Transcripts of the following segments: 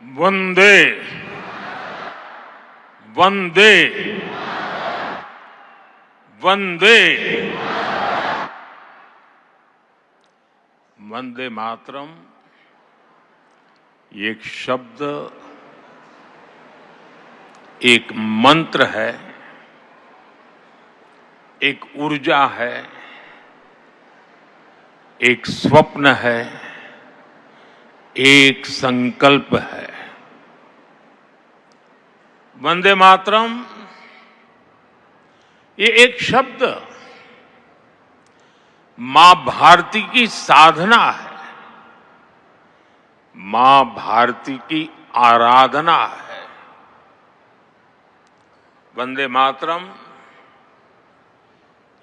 वंदे वंदे वंदे वंदे मातरम एक शब्द, एक मंत्र है, एक ऊर्जा है, एक स्वप्न है, एक संकल्प है। वंदे मातरम ये एक शब्द मां भारती की साधना है, मां भारती की आराधना है। वंदे मातरम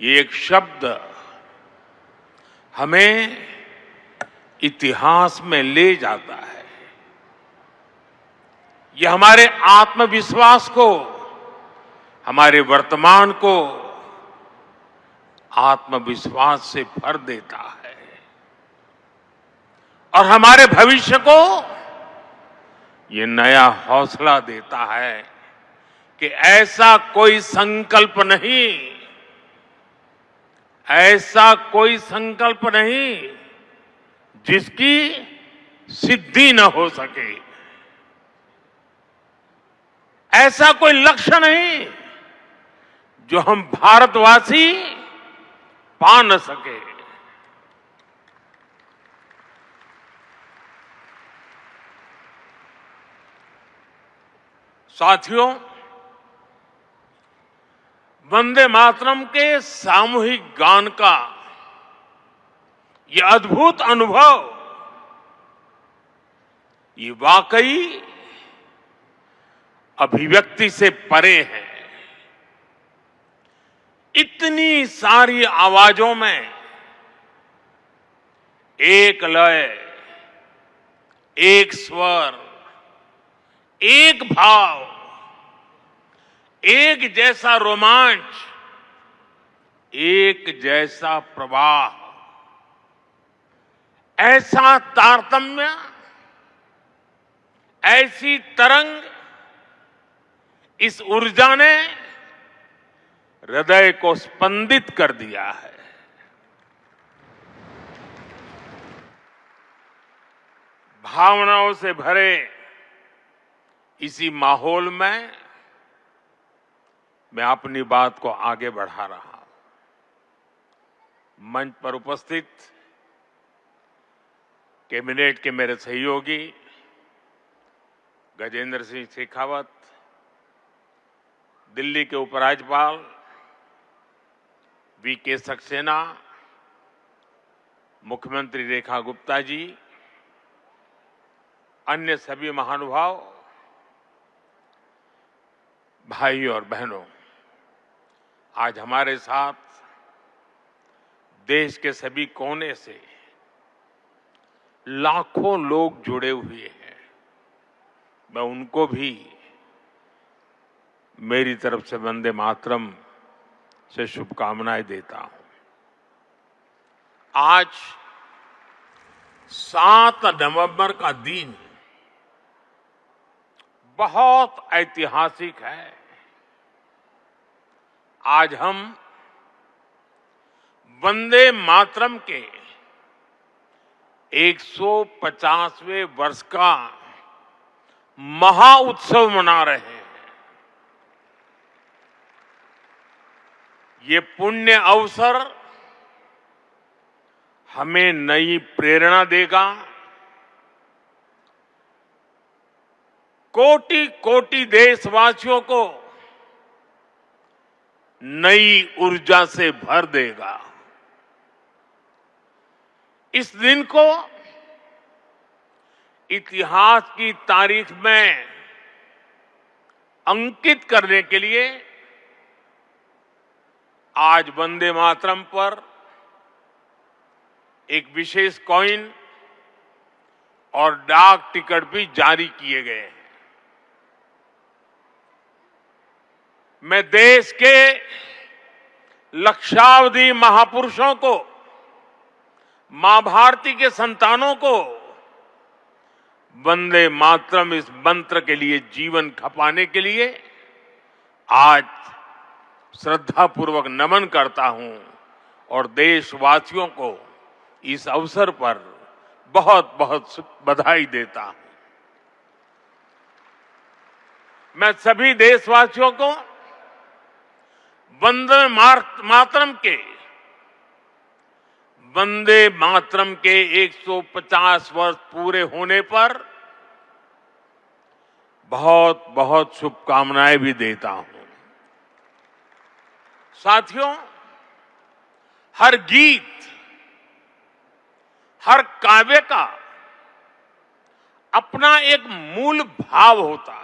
ये एक शब्द हमें इतिहास में ले जाता है। ये हमारे आत्मविश्वास को, हमारे वर्तमान को आत्मविश्वास से भर देता है और हमारे भविष्य को ये नया हौसला देता है कि ऐसा कोई संकल्प नहीं, ऐसा कोई संकल्प नहीं जिसकी सिद्धि न हो सके, ऐसा कोई लक्ष्य नहीं जो हम भारतवासी पा न सके। साथियों, वंदे मातरम के सामूहिक गान का ये अद्भुत अनुभव, ये वाकई अभिव्यक्ति से परे है। इतनी सारी आवाजों में एक लय, एक स्वर, एक भाव, एक जैसा रोमांच, एक जैसा प्रवाह, ऐसा तारतम्य, ऐसी तरंग, इस ऊर्जा ने हृदय को स्पंदित कर दिया है। भावनाओं से भरे इसी माहौल में मैं अपनी बात को आगे बढ़ा रहा हूं। मंच पर उपस्थित कैबिनेट के मेरे सहयोगी गजेंद्र सिंह शेखावत, दिल्ली के उपराज्यपाल वीके सक्सेना, मुख्यमंत्री रेखा गुप्ता जी, अन्य सभी महानुभाव, भाई और बहनों, आज हमारे साथ देश के सभी कोने से लाखों लोग जुड़े हुए हैं। मैं उनको भी मेरी तरफ से वंदे मातरम से शुभकामनाएं देता हूं। आज 7 नवंबर का दिन बहुत ऐतिहासिक है। आज हम वंदे मातरम के 150वें वर्ष का महाउत्सव मना रहे हैं। ये पुण्य अवसर हमें नई प्रेरणा देगा, कोटि कोटि देशवासियों को नई ऊर्जा से भर देगा। इस दिन को इतिहास की तारीख में अंकित करने के लिए आज वंदे मातरम पर एक विशेष कॉइन और डाक टिकट भी जारी किए गए हैं। मैं देश के लक्षावधि महापुरुषों को, मां भारती के संतानों को वंदे मातरम इस मंत्र के लिए जीवन खपाने के लिए आज श्रद्धापूर्वक नमन करता हूं और देशवासियों को इस अवसर पर बहुत बहुत बधाई देता हूं। मैं सभी देशवासियों को वंदे मातरम के 150 वर्ष पूरे होने पर बहुत बहुत शुभकामनाएं भी देता हूं। साथियों, हर गीत, हर काव्य का अपना एक मूल भाव होता है,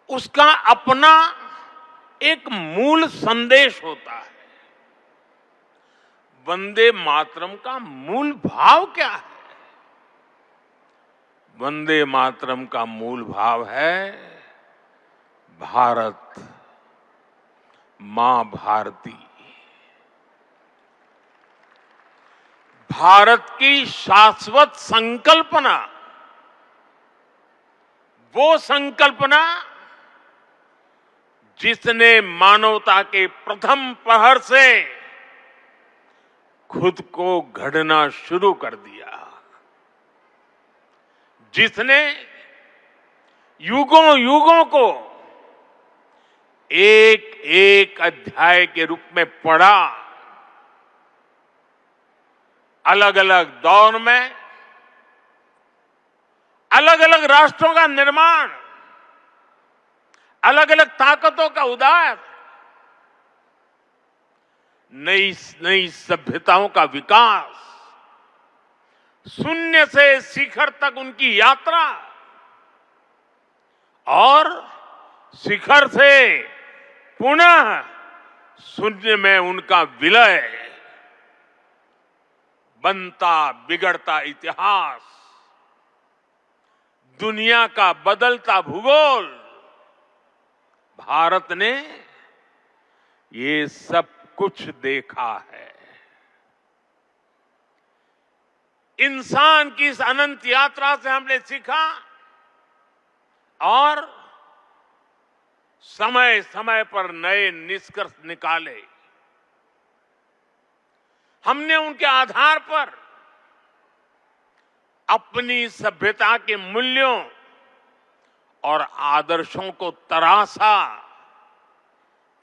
उसका अपना एक मूल संदेश होता है। वंदे मातरम का मूल भाव क्या है? वंदे मातरम का मूल भाव है भारत मां भारती। भारत की शाश्वत संकल्पना, वो संकल्पना जिसने मानवता के प्रथम प्रहर से खुद को गढ़ना शुरू कर दिया, जिसने युगों युगों को एक एक अध्याय के रूप में पढ़ा, अलग अलग दौर में अलग अलग राष्ट्रों का निर्माण, अलग अलग ताकतों का उदय, नई नई सभ्यताओं का विकास, शून्य से शिखर तक उनकी यात्रा और शिखर से पुनः शून्य में उनका विलय, बनता बिगड़ता इतिहास, दुनिया का बदलता भूगोल, भारत ने ये सब कुछ देखा है। इंसान की इस अनंत यात्रा से हमने सीखा और समय समय पर नए निष्कर्ष निकाले। हमने उनके आधार पर अपनी सभ्यता के मूल्यों और आदर्शों को तराशा,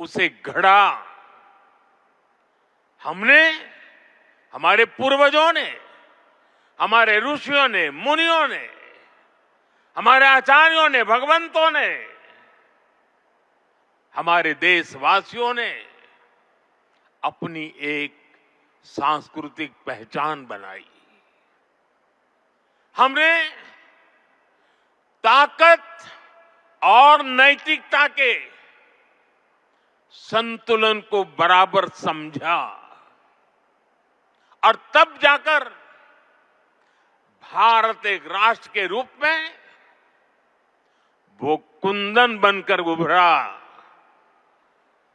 उसे गढ़ा। हमने, हमारे पूर्वजों ने, हमारे ऋषियों ने, मुनियों ने, हमारे आचार्यों ने, भगवंतों ने, हमारे देशवासियों ने अपनी एक सांस्कृतिक पहचान बनाई। हमने ताकत और नैतिकता के संतुलन को बराबर समझा और तब जाकर भारत एक राष्ट्र के रूप में वो कुंदन बनकर उभरा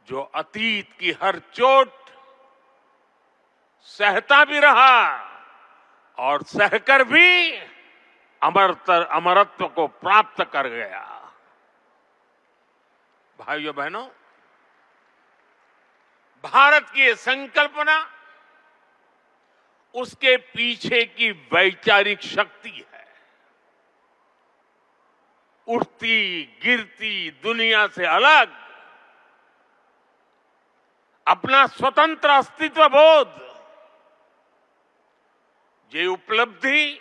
जो अतीत की हर चोट सहता भी रहा और सहकर भी अमरत्व को प्राप्त कर गया। भाइयों बहनों, भारत की ये संकल्पना, उसके पीछे की वैचारिक शक्ति है। उठती गिरती दुनिया से अलग अपना स्वतंत्र अस्तित्व बोध, ये उपलब्धि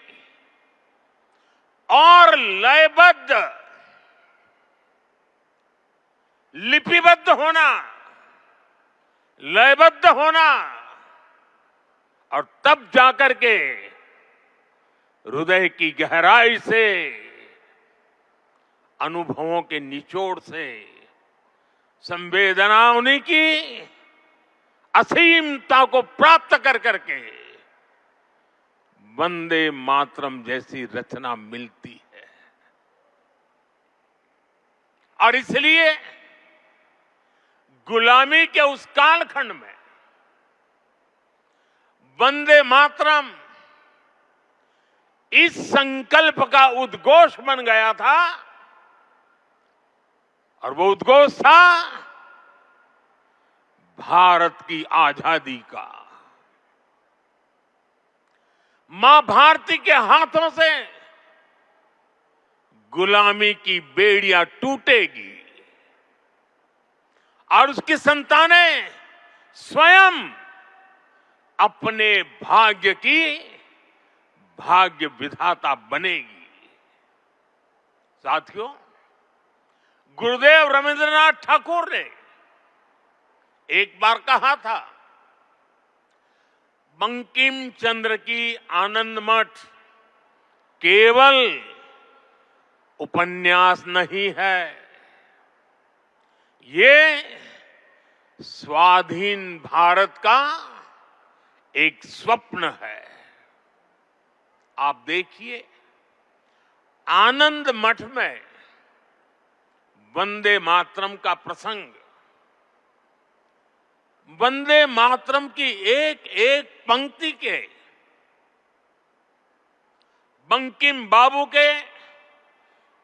और लयबद्ध, लिपिबद्ध होना, लयबद्ध होना और तब जाकर के हृदय की गहराई से, अनुभवों के निचोड़ से, संवेदनाओं की असीमता को प्राप्त कर करके वंदे मातरम जैसी रचना मिलती है। और इसलिए गुलामी के उस कालखंड में वंदे मातरम इस संकल्प का उद्घोष बन गया था और वो उद्घोष था भारत की आजादी का। मां भारती के हाथों से गुलामी की बेड़ियां टूटेगी और उसकी संतानें स्वयं अपने भाग्य की भाग्य विधाता बनेगी। साथियों, गुरुदेव रविंद्रनाथ ठाकुर ने एक बार कहा था, बंकिम चंद्र की आनंद मठ केवल उपन्यास नहीं है, ये स्वाधीन भारत का एक स्वप्न है। आप देखिए, आनंद मठ में वंदे मातरम का प्रसंग, वंदे मातरम की एक एक पंक्ति के, बंकिम बाबू के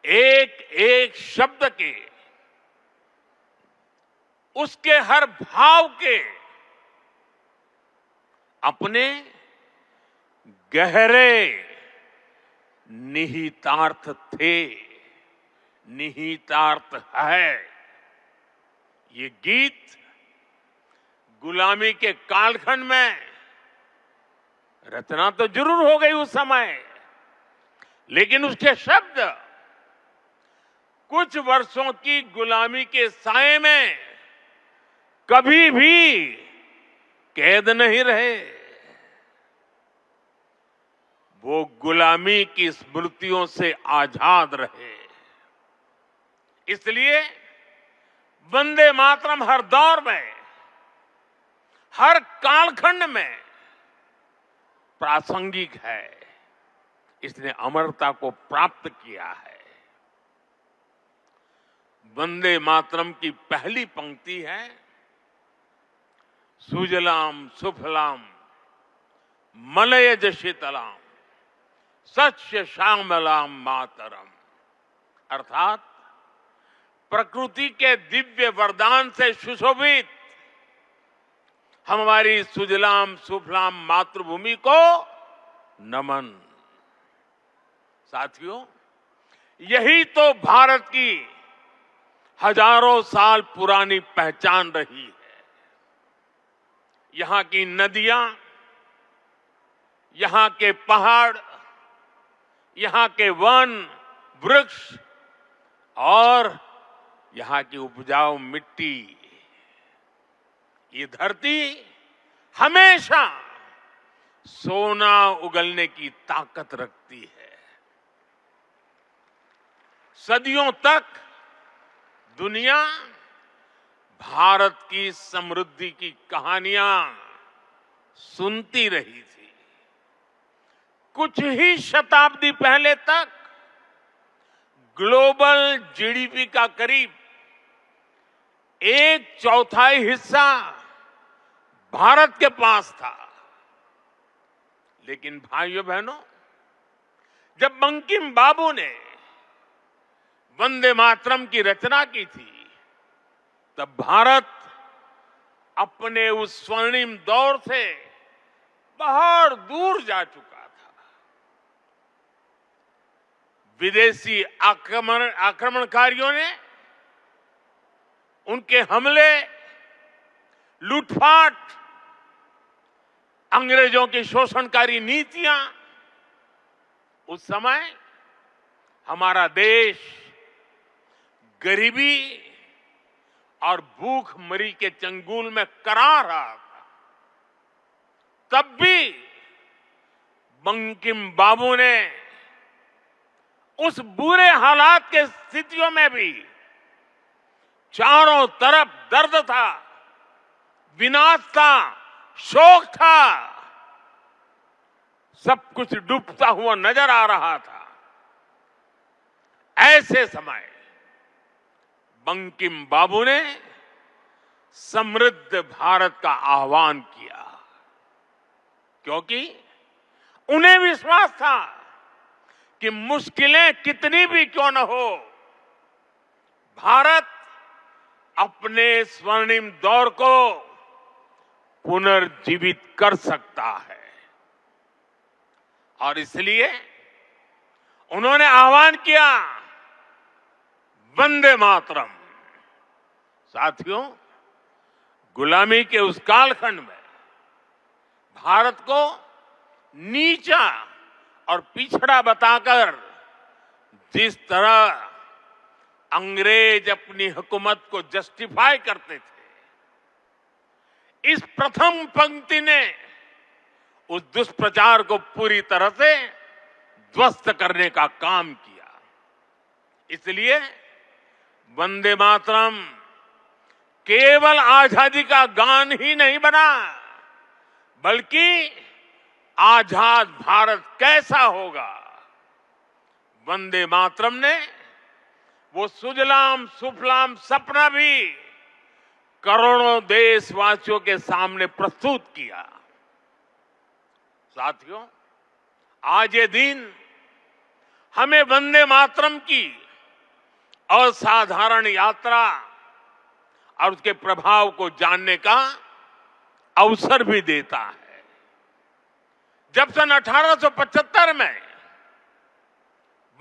एक एक शब्द के, उसके हर भाव के अपने गहरे निहितार्थ थे, निहितार्थ है। ये गीत गुलामी के कालखंड में रचना तो जरूर हो गई उस समय, लेकिन उसके शब्द कुछ वर्षों की गुलामी के साए में कभी भी कैद नहीं रहे। वो गुलामी की स्मृतियों से आजाद रहे। इसलिए वंदे मातरम हर दौर में, हर कालखंड में प्रासंगिक है। इसने अमरता को प्राप्त किया है। वंदे मातरम की पहली पंक्ति है, सुजलाम सुफलाम मलयज शीतलाम सस्य श्यामलाम मातरम। अर्थात प्रकृति के दिव्य वरदान से सुशोभित हमारी सुजलाम सुफलाम मातृभूमि को नमन। साथियों, यही तो भारत की हजारों साल पुरानी पहचान रही है। यहां की नदियां, यहां के पहाड़, यहां के वन वृक्ष और यहां की उपजाऊ मिट्टी, ये धरती हमेशा सोना उगलने की ताकत रखती है। सदियों तक दुनिया भारत की समृद्धि की कहानियां सुनती रही थी। कुछ ही शताब्दी पहले तक ग्लोबल जीडीपी का करीब 1/4 हिस्सा भारत के पास था। लेकिन भाइयों बहनों, जब बंकिम बाबू ने वंदे मातरम की रचना की थी, तब भारत अपने उस स्वर्णिम दौर से बहुत दूर जा चुका था। विदेशी आक्रमणकारियों ने उनके हमले, लूटपाट, अंग्रेजों की शोषणकारी नीतियां, उस समय हमारा देश गरीबी और भूखमरी के चंगुल में करा रहा था। तब भी बंकिम बाबू ने उस बुरे हालात के स्थितियों में भी, चारों तरफ दर्द था, विनाश था, शोक था, सब कुछ डूबता हुआ नजर आ रहा था। ऐसे समय बंकिम बाबू ने समृद्ध भारत का आह्वान किया, क्योंकि उन्हें विश्वास था कि मुश्किलें कितनी भी क्यों न हो, भारत अपने स्वर्णिम दौर को पुनर्जीवित कर सकता है। और इसलिए उन्होंने आह्वान किया, वंदे मातरम। साथियों, गुलामी के उस कालखंड में भारत को नीचा और पिछड़ा बताकर जिस तरह अंग्रेज अपनी हुकूमत को जस्टिफाई करते थे, इस प्रथम पंक्ति ने उस दुष्प्रचार को पूरी तरह से ध्वस्त करने का काम किया। इसलिए वंदे मातरम केवल आजादी का गान ही नहीं बना, बल्कि आजाद भारत कैसा होगा, वंदे मातरम ने वो सुजलाम सुफलाम सपना भी करोड़ों देशवासियों के सामने प्रस्तुत किया। साथियों, आज ये दिन हमें वंदे मातरम की असाधारण यात्रा और उसके प्रभाव को जानने का अवसर भी देता है। जब सन 1875 में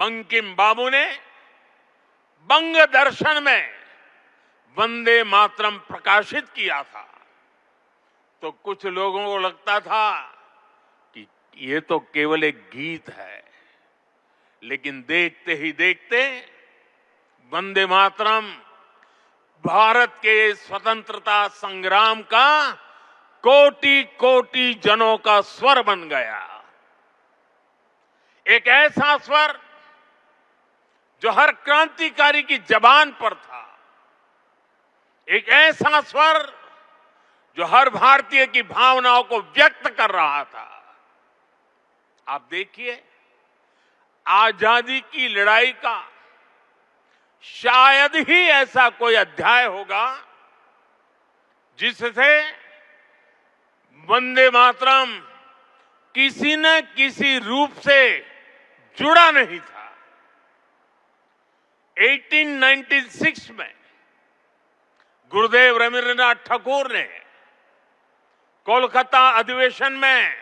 बंकिम बाबू ने बंग दर्शन में वंदे मातरम प्रकाशित किया था, तो कुछ लोगों को लगता था कि ये तो केवल एक गीत है, लेकिन देखते ही देखते वंदे मातरम भारत के स्वतंत्रता संग्राम का कोटि कोटि जनों का स्वर बन गया। एक ऐसा स्वर जो हर क्रांतिकारी की जबान पर था, एक ऐसा स्वर जो हर भारतीय की भावनाओं को व्यक्त कर रहा था। आप देखिए, आजादी की लड़ाई का शायद ही ऐसा कोई अध्याय होगा जिससे वंदे मातरम किसी न किसी रूप से जुड़ा नहीं था। 1896 में गुरुदेव रवींद्रनाथ ठाकुर ने कोलकाता अधिवेशन में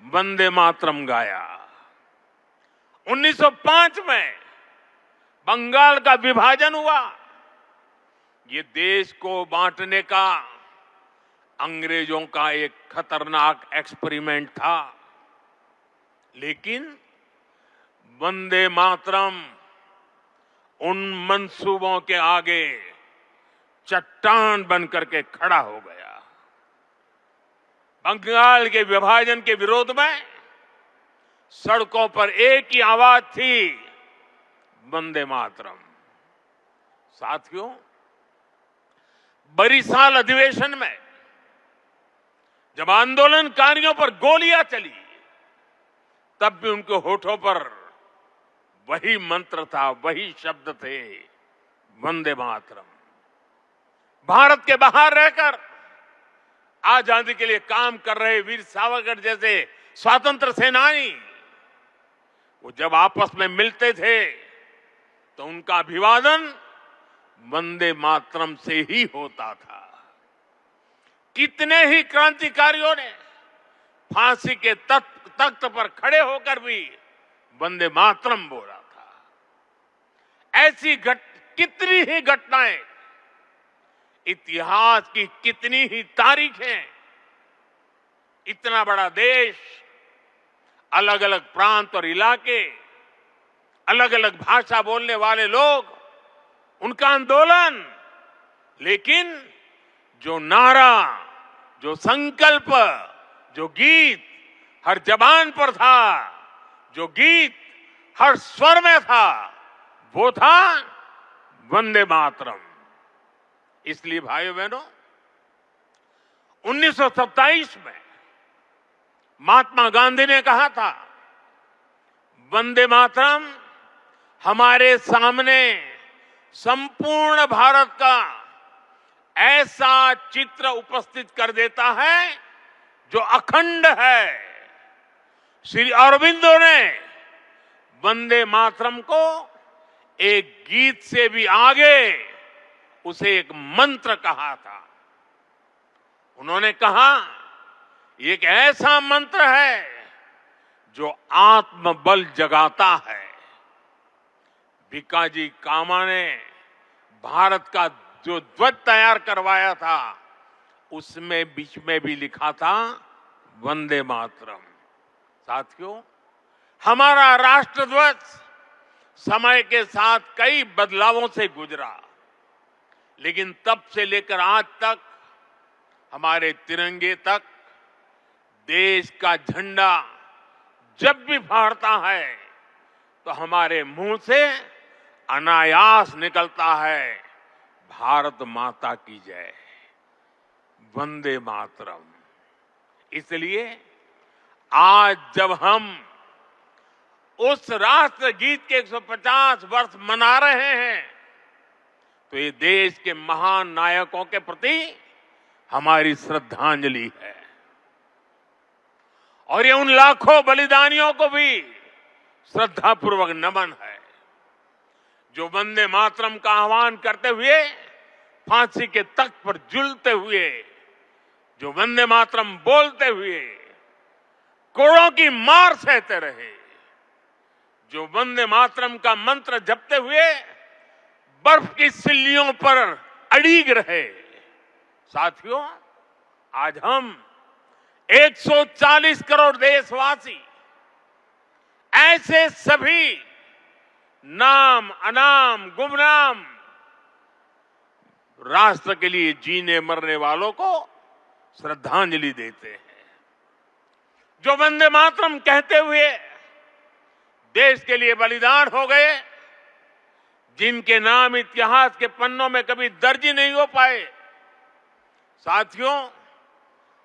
वंदे मातरम गाया। 1905 में बंगाल का विभाजन हुआ। ये देश को बांटने का अंग्रेजों का एक खतरनाक एक्सपेरिमेंट था, लेकिन वंदे मातरम उन मंसूबों के आगे चट्टान बनकर के खड़ा हो गया। बंगाल के विभाजन के विरोध में सड़कों पर एक ही आवाज थी, वंदे मातरम। साथियों, बरिसाल अधिवेशन में जब आंदोलनकारियों पर गोलियां चली, तब भी उनके होठों पर वही मंत्र था, वही शब्द थे, वंदे मातरम। भारत के बाहर रहकर आजादी के लिए काम कर रहे वीर सावरकर जैसे स्वतंत्र सेनानी, वो जब आपस में मिलते थे तो उनका अभिवादन वंदे मातरम से ही होता था। कितने ही क्रांतिकारियों ने फांसी के तख्त पर खड़े होकर भी वंदे मातरम बोला था। ऐसी कितनी ही घटनाएं, इतिहास की कितनी ही तारीखें, इतना बड़ा देश, अलग अलग प्रांत और इलाके, अलग अलग भाषा बोलने वाले लोग, उनका आंदोलन, लेकिन जो नारा, जो संकल्प, जो गीत हर जबान पर था, जो गीत हर स्वर में था, वो था वंदे मातरम। इसलिए भाइयों बहनों, 1927 में महात्मा गांधी ने कहा था, वंदे मातरम हमारे सामने संपूर्ण भारत का ऐसा चित्र उपस्थित कर देता है जो अखंड है। श्री अरबिंदो ने वंदे मातरम को एक गीत से भी आगे उसे एक मंत्र कहा था। उन्होंने कहा, ये एक ऐसा मंत्र है जो आत्मबल जगाता है। भिकाजी कामा ने भारत का जो ध्वज तैयार करवाया था, उसमें बीच में भी लिखा था वंदे मातरम। साथियों, हमारा राष्ट्र ध्वज समय के साथ कई बदलावों से गुजरा, लेकिन तब से लेकर आज तक हमारे तिरंगे तक देश का झंडा जब भी फहरता है तो हमारे मुंह से अनायास निकलता है, भारत माता की जय, वंदे मातरम। इसलिए आज जब हम उस राष्ट्र गीत के 150 वर्ष मना रहे हैं, तो ये देश के महान नायकों के प्रति हमारी श्रद्धांजलि है और ये उन लाखों बलिदानियों को भी श्रद्धापूर्वक नमन है जो वंदे मातरम का आह्वान करते हुए फांसी के तख्त पर झूलते हुए, जो वंदे मातरम बोलते हुए कोड़ों की मार सहते रहे, जो वंदे मातरम का मंत्र जपते हुए बर्फ की सिल्लियों पर अड़ीग रहे। साथियों, आज हम 140 करोड़ देशवासी ऐसे सभी नाम अनाम गुमनाम राष्ट्र के लिए जीने मरने वालों को श्रद्धांजलि देते हैं, जो वंदे मातरम कहते हुए देश के लिए बलिदान हो गए, जिनके नाम इतिहास के पन्नों में कभी दर्ज ही नहीं हो पाए। साथियों,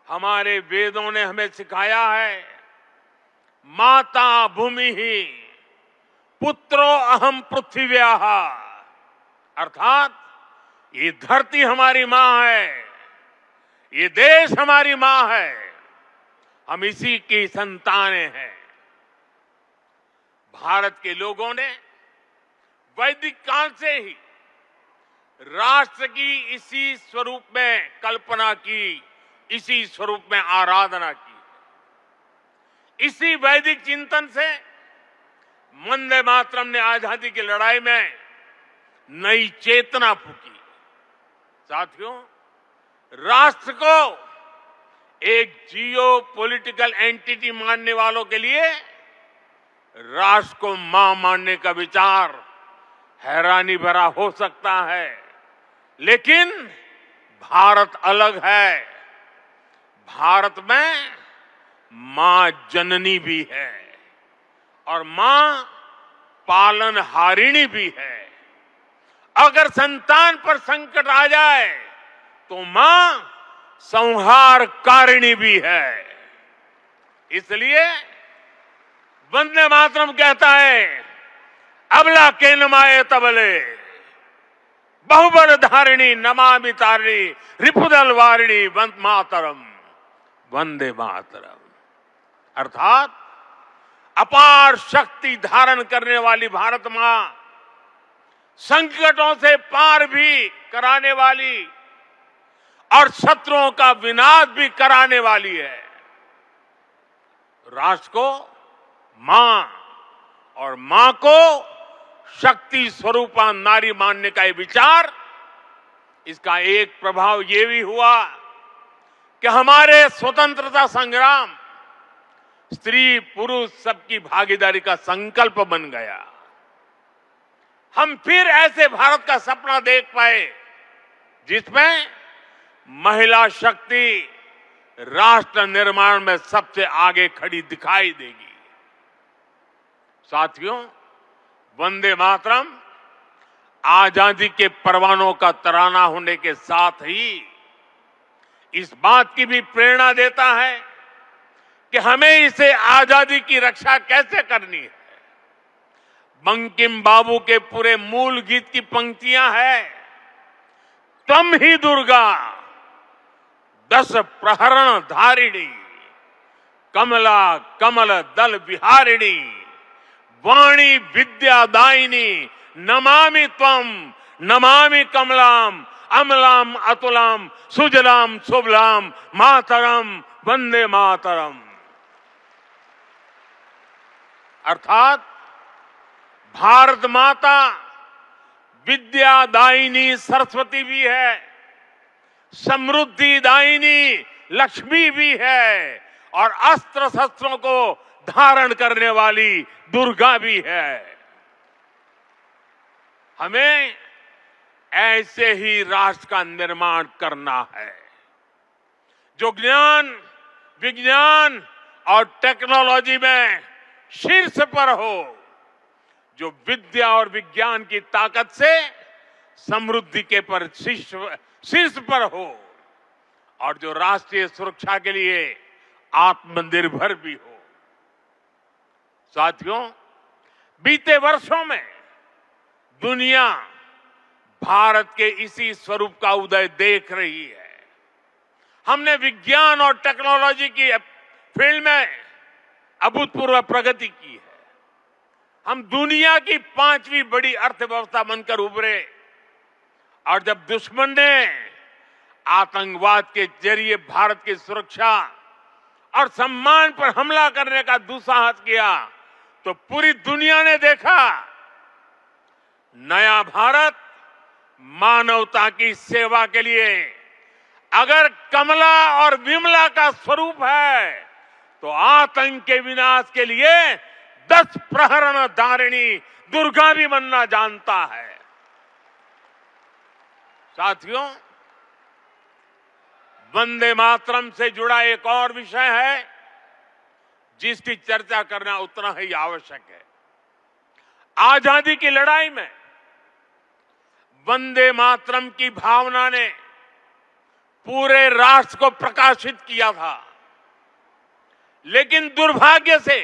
हमारे वेदों ने हमें सिखाया है, माता भूमि ही पुत्रो अहम पृथ्व्याः, अर्थात ये धरती हमारी मां है, ये देश हमारी मां है, हम इसी की संतानें हैं। भारत के लोगों ने वैदिक काल से ही राष्ट्र की इसी स्वरूप में कल्पना की, इसी स्वरूप में आराधना की। इसी वैदिक चिंतन से वंदे मातरम ने आजादी की लड़ाई में नई चेतना फूंकी। साथियों, राष्ट्र को एक जियो पॉलिटिकल एंटिटी मानने वालों के लिए राष्ट्र को मां मानने का विचार हैरानी भरा हो सकता है, लेकिन भारत अलग है। भारत में मां जननी भी है और मां पालनहारिणी भी है। अगर संतान पर संकट आ जाए तो मां संहारकारिणी भी है। इसलिए वंदे मातरम कहता है, अबला के नमाए तबले बहुबर धारिणी नमामि तारिणी रिपुदल वारिणी वंदे मातरम, वंदे मातरम। अर्थात अपार शक्ति धारण करने वाली भारत मां संकटों से पार भी कराने वाली और शत्रुओं का विनाश भी कराने वाली है। राष्ट्र को मां और मां को शक्ति स्वरूपा नारी मानने का ये विचार, इसका एक प्रभाव ये भी हुआ कि हमारे स्वतंत्रता संग्राम स्त्री पुरुष सबकी भागीदारी का संकल्प बन गया। हम फिर ऐसे भारत का सपना देख पाए जिसमें महिला शक्ति राष्ट्र निर्माण में सबसे आगे खड़ी दिखाई देगी। साथियों, वंदे मातरम आजादी के परवानों का तराना होने के साथ ही इस बात की भी प्रेरणा देता है कि हमें इसे आजादी की रक्षा कैसे करनी है। बंकिम बाबू के पूरे मूल गीत की पंक्तियां हैं, तम ही दुर्गा 10 प्रहरण धारिणी कमला कमल दल विहारिणी वाणी विद्यादायिनी नमामि त्वम नमामि कमलाम अमलाम अतुलाम सुजलाम सुबलाम मातरम वंदे मातरम। अर्थात भारत माता विद्यादायिनी सरस्वती भी है, समृद्धिदायिनी लक्ष्मी भी है और अस्त्र शस्त्रों को धारण करने वाली दुर्गा भी है। हमें ऐसे ही राष्ट्र का निर्माण करना है जो ज्ञान, विज्ञान और टेक्नोलॉजी में शीर्ष पर हो, जो विद्या और विज्ञान की ताकत से समृद्धि के पर शीर्ष पर हो और जो राष्ट्रीय सुरक्षा के लिए आत्मनिर्भर भी हो। साथियों, बीते वर्षों में दुनिया भारत के इसी स्वरूप का उदय देख रही है। हमने विज्ञान और टेक्नोलॉजी की फील्ड में अभूतपूर्व प्रगति की है। हम दुनिया की 5वीं बड़ी अर्थव्यवस्था बनकर उभरे और जब दुश्मन ने आतंकवाद के जरिए भारत की सुरक्षा और सम्मान पर हमला करने का दुस्साहस किया तो पूरी दुनिया ने देखा नया भारत मानवता की सेवा के लिए अगर कमला और विमला का स्वरूप है तो आतंक के विनाश के लिए 10 प्रहरण धारिणी दुर्गा भी बनना जानता है। साथियों, वंदे मातरम से जुड़ा एक और विषय है जिसकी चर्चा करना उतना ही आवश्यक है। आजादी की लड़ाई में वंदे मातरम की भावना ने पूरे राष्ट्र को प्रकाशित किया था, लेकिन दुर्भाग्य से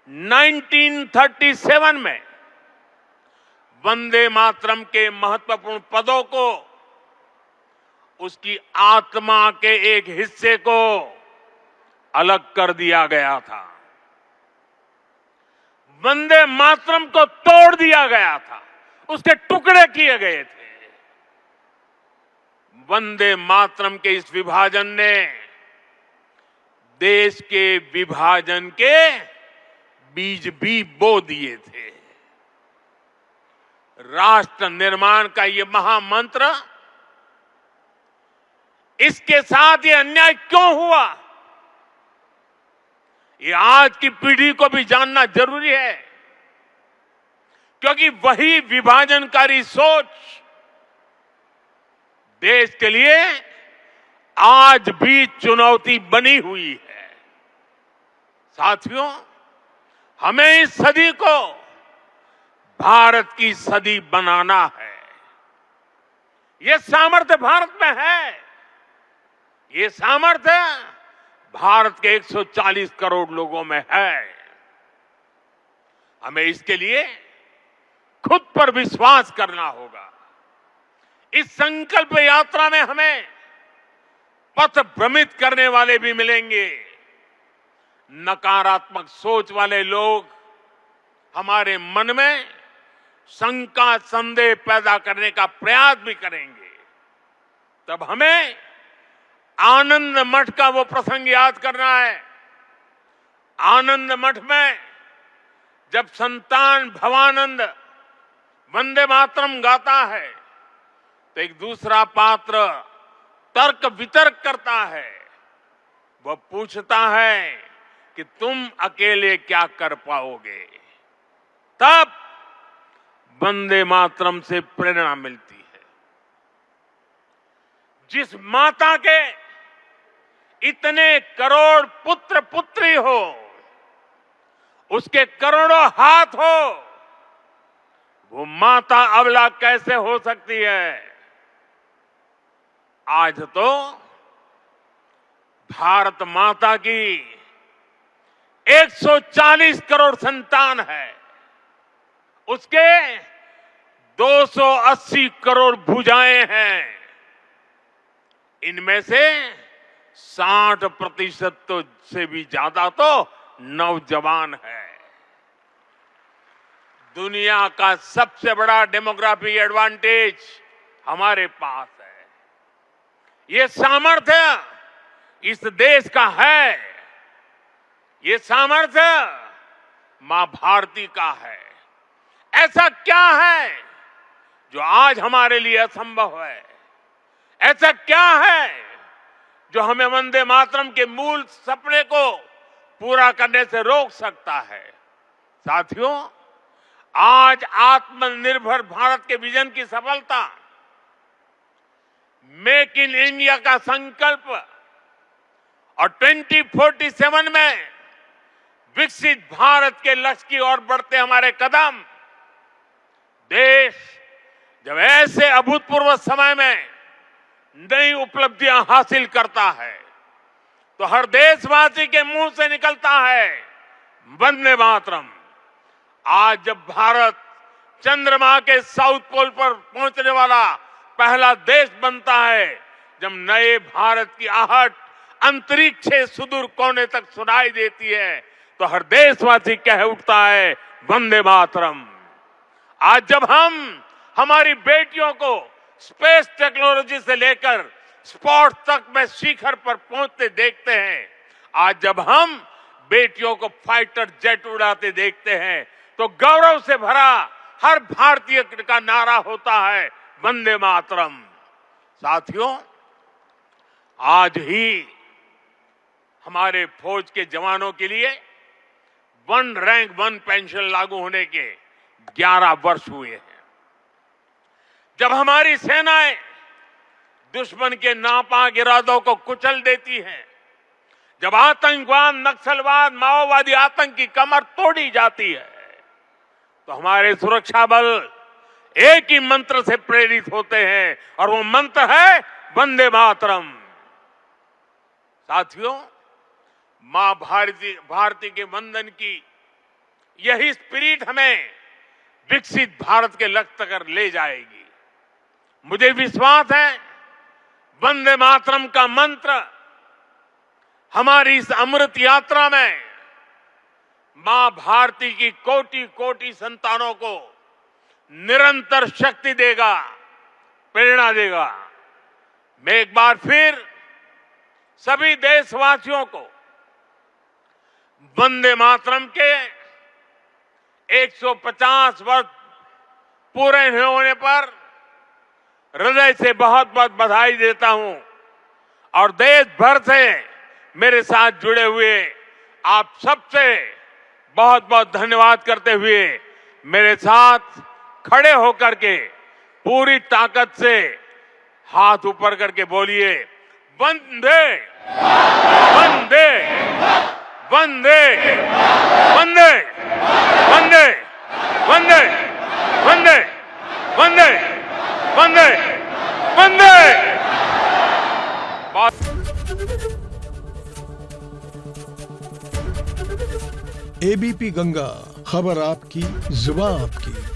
1937 में वंदे मातरम के महत्वपूर्ण पदों को उसकी आत्मा के एक हिस्से को अलग कर दिया गया था। वंदे मातरम को तोड़ दिया गया था, उसके टुकड़े किए गए थे। वंदे मातरम के इस विभाजन ने देश के विभाजन के बीज भी बो दिए थे। राष्ट्र निर्माण का ये महामंत्र, इसके साथ ये अन्याय क्यों हुआ, ये आज की पीढ़ी को भी जानना जरूरी है, क्योंकि वही विभाजनकारी सोच देश के लिए आज भी चुनौती बनी हुई है। साथियों, हमें इस सदी को भारत की सदी बनाना है। ये सामर्थ्य भारत में है, ये सामर्थ्य भारत के 140 करोड़ लोगों में है। हमें इसके लिए खुद पर विश्वास करना होगा। इस संकल्प यात्रा में हमें पथ भ्रमित करने वाले भी मिलेंगे, नकारात्मक सोच वाले लोग हमारे मन में शंका संदेह पैदा करने का प्रयास भी करेंगे। तब हमें आनंद मठ का वो प्रसंग याद करना है। आनंद मठ में जब संतान भवानंद वंदे मातरम गाता है तो एक दूसरा पात्र तर्क वितर्क करता है। वह पूछता है कि तुम अकेले क्या कर पाओगे। तब वंदे मातरम से प्रेरणा मिलती है। जिस माता के इतने करोड़ पुत्र पुत्री हो, उसके करोड़ों हाथ हो, वो माता अबला कैसे हो सकती है। आज तो भारत माता की 140 करोड़ संतान है, उसके 280 करोड़ भुजाएं हैं। इनमें से 60% तो से भी ज्यादा तो नौजवान है। दुनिया का सबसे बड़ा डेमोग्राफिक एडवांटेज हमारे पास है। ये सामर्थ्य इस देश का है। ये सामर्थ्य मां भारती का है। ऐसा क्या है जो आज हमारे लिए असंभव है? ऐसा क्या है जो हमें वंदे मातरम के मूल सपने को पूरा करने से रोक सकता है? साथियों, आज आत्मनिर्भर भारत के विजन की सफलता, मेक इन इंडिया का संकल्प और 2047 में विकसित भारत के लक्ष्य की ओर बढ़ते हमारे कदम, देश जब ऐसे अभूतपूर्व समय में नई उपलब्धियां हासिल करता है तो हर देशवासी के मुंह से निकलता है वंदे मातरम। आज जब भारत चंद्रमा के साउथ पोल पर पहुंचने वाला पहला देश बनता है, जब नए भारत की आहट अंतरिक्ष से सुदूर कोने तक सुनाई देती है, तो हर देशवासी कह उठता है वंदे मातरम। आज जब हम हमारी बेटियों को स्पेस टेक्नोलॉजी से लेकर स्पोर्ट्स तक में शिखर पर पहुंचते देखते हैं, आज जब हम बेटियों को फाइटर जेट उड़ाते देखते हैं, तो गौरव से भरा हर भारतीय का नारा होता है वंदे मातरम। साथियों, आज ही हमारे फौज के जवानों के लिए वन रैंक वन पेंशन लागू होने के 11 वर्ष हुए हैं। जब हमारी सेनाएं दुश्मन के नापाक इरादों को कुचल देती हैं, जब आतंकवाद, नक्सलवाद, माओवादी आतंक की कमर तोड़ी जाती है, तो हमारे सुरक्षा बल एक ही मंत्र से प्रेरित होते हैं और वो मंत्र है वंदे मातरम। साथियों, मां भारती के वंदन की यही स्पिरिट हमें विकसित भारत के लक्ष्य तक ले जाएगी। मुझे विश्वास है वंदे मातरम का मंत्र हमारी इस अमृत यात्रा में मां भारती की कोटि कोटि संतानों को निरंतर शक्ति देगा, प्रेरणा देगा। मैं एक बार फिर सभी देशवासियों को वंदे मातरम के 150 वर्ष पूरे होने पर हृदय से बहुत बहुत बधाई देता हूं और देश भर से मेरे साथ जुड़े हुए आप सबसे बहुत बहुत धन्यवाद करते हुए मेरे साथ खड़े होकर के पूरी ताकत से हाथ ऊपर करके बोलिए वंदे वंदे वंदे वंदे वंदे वंदे वंदे वंदे वंदे वंदे। एबीपी गंगा, खबर आपकी, जुबान आपकी।